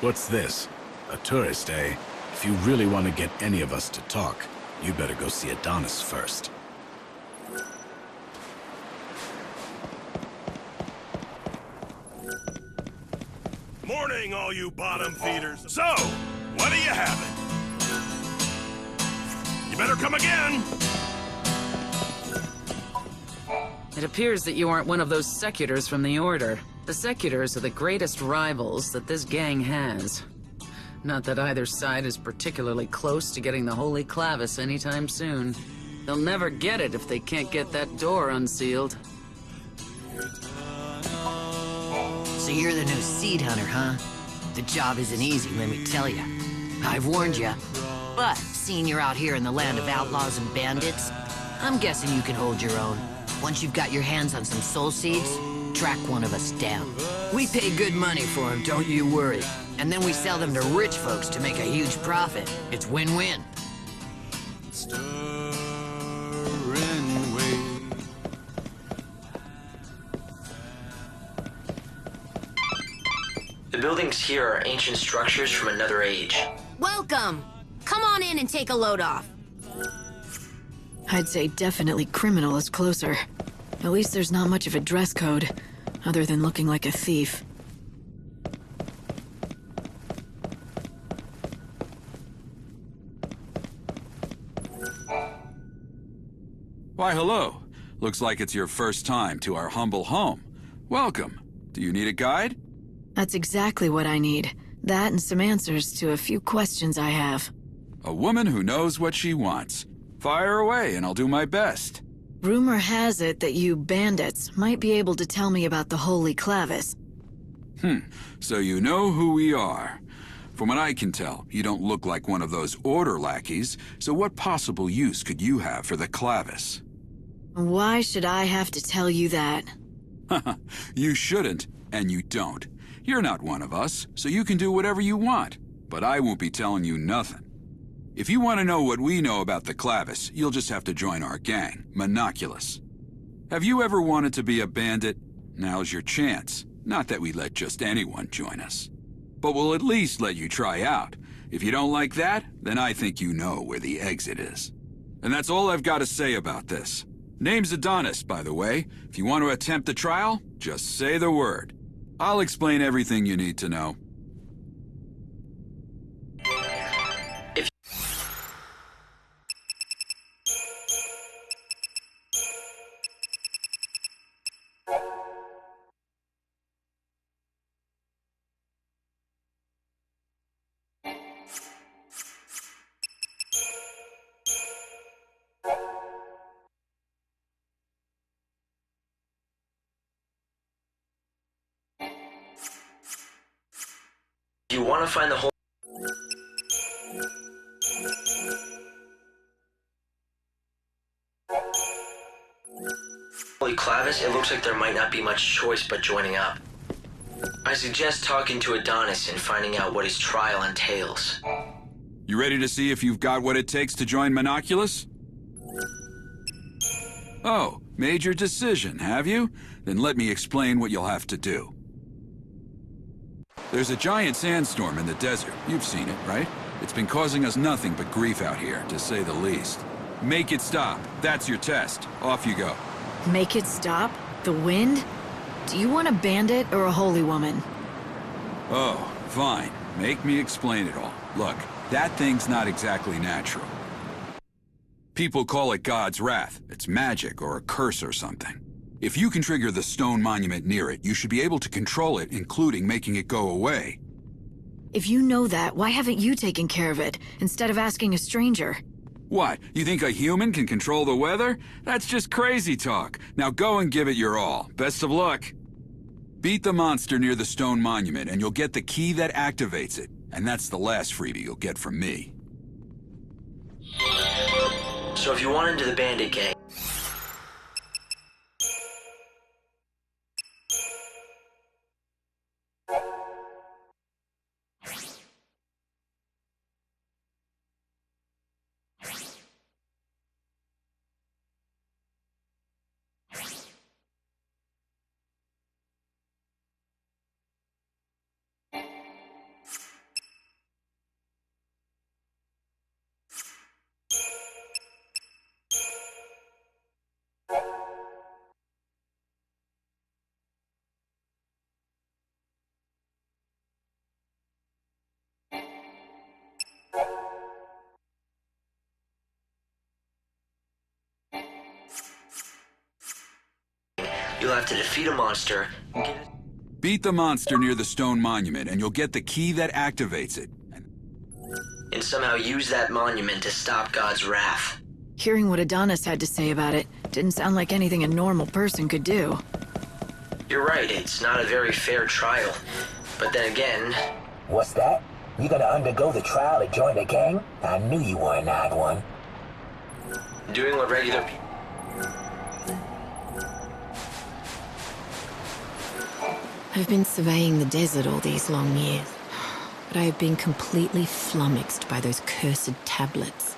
What's this? A tourist, eh? If you really want to get any of us to talk, you better go see Adonis first. Morning, all you bottom feeders. So, what are you having? You better come again! It appears that you aren't one of those secutors from the Order. The secutors are the greatest rivals that this gang has. Not that either side is particularly close to getting the Holy Clavis anytime soon. They'll never get it if they can't get that door unsealed. So you're the new seed hunter, huh? The job isn't easy, let me tell you. I've warned you. But, seeing you're out here in the land of outlaws and bandits, I'm guessing you can hold your own. Once you've got your hands on some soul seeds, track one of us down. We pay good money for them, don't you worry. And then we sell them to rich folks to make a huge profit. It's win-win. The buildings here are ancient structures from another age. Welcome! Come on in and take a load off. I'd say definitely criminal is closer. At least there's not much of a dress code, other than looking like a thief. Why, hello. Looks like it's your first time to our humble home. Welcome. Do you need a guide? That's exactly what I need. That and some answers to a few questions I have. A woman who knows what she wants. Fire away and I'll do my best. Rumor has it that you bandits might be able to tell me about the Holy Clavis. So you know who we are. From what I can tell, you don't look like one of those order lackeys, so what possible use could you have for the Clavis? Why should I have to tell you that? You shouldn't, and you don't. You're not one of us, so you can do whatever you want, but I won't be telling you nothing. If you want to know what we know about the Clavis, you'll just have to join our gang, Monoculus. Have you ever wanted to be a bandit? Now's your chance. Not that we let just anyone join us. But we'll at least let you try out. If you don't like that, then I think you know where the exit is. And that's all I've got to say about this. Name's Adonis, by the way. If you want to attempt the trial, just say the word. I'll explain everything you need to know. You want to find the Holy Clavis, it looks like there might not be much choice but joining up. I suggest talking to Adonis and finding out what his trial entails. You ready to see if you've got what it takes to join Monoculus? Oh, made your decision, have you? Then let me explain what you'll have to do. There's a giant sandstorm in the desert. You've seen it, right? It's been causing us nothing but grief out here, to say the least. Make it stop. That's your test. Off you go. Make it stop? The wind? Do you want a bandit or a holy woman? Oh, fine. Make me explain it all. Look, that thing's not exactly natural. People call it God's wrath. It's magic or a curse or something. If you can trigger the stone monument near it, you should be able to control it, including making it go away. If you know that, why haven't you taken care of it, instead of asking a stranger? What, you think a human can control the weather? That's just crazy talk. Now go and give it your all. Best of luck. Beat the monster near the stone monument, and you'll get the key that activates it. And that's the last freebie you'll get from me. So if you want into the Bandit gang, You'll have to defeat a monster and get it. Beat the monster near the stone monument, and you'll get the key that activates it. And somehow use that monument to stop God's wrath. Hearing what Adonis had to say about it didn't sound like anything a normal person could do. You're right, it's not a very fair trial. But then again... What's that? You gonna undergo the trial to join the gang? I knew you were an odd one. doing what regular people... I've been surveying the desert all these long years, but I have been completely flummoxed by those cursed tablets.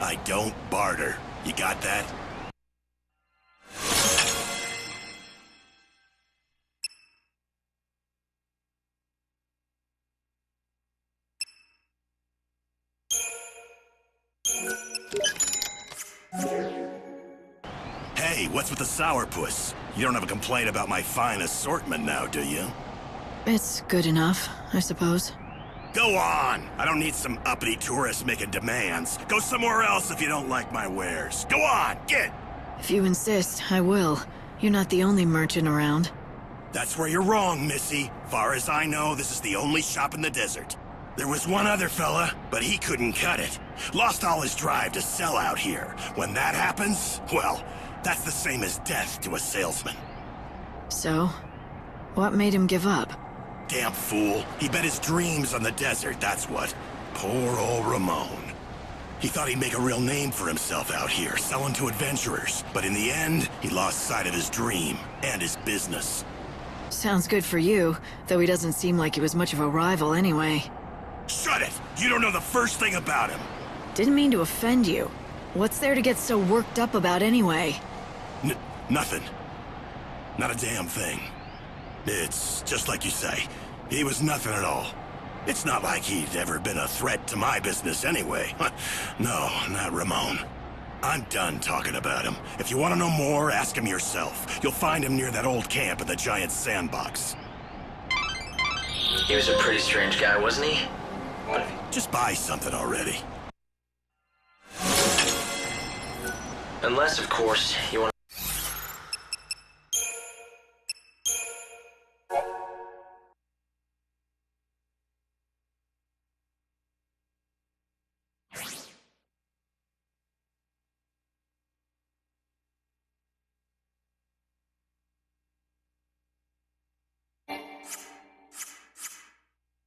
I don't barter. You got that? Hey, what's with the sourpuss? You don't have a complaint about my fine assortment now, do you? It's good enough, I suppose. Go on! I don't need some uppity tourists making demands. Go somewhere else if you don't like my wares. Go on, get! If you insist, I will. You're not the only merchant around. That's where you're wrong, Missy. Far as I know, this is the only shop in the desert. There was one other fella, but he couldn't cut it. Lost all his drive to sell out here. When that happens, well, that's the same as death to a salesman. So, what made him give up? Damn fool. He bet his dreams on the desert, that's what. Poor old Ramon. He thought he'd make a real name for himself out here, selling to adventurers. But in the end, he lost sight of his dream and his business. Sounds good for you, though he doesn't seem like he was much of a rival anyway. Shut it! You don't know the first thing about him! Didn't mean to offend you. What's there to get so worked up about anyway? Nothing. Not a damn thing. It's just like you say. He was nothing at all. It's not like he'd ever been a threat to my business anyway. No, not Ramon. I'm done talking about him. If you want to know more, ask him yourself. You'll find him near that old camp in the giant sandbox. He was a pretty strange guy, wasn't he? But just buy something already. Unless, of course, you want...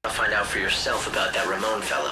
Find out for yourself about that Ramon fellow.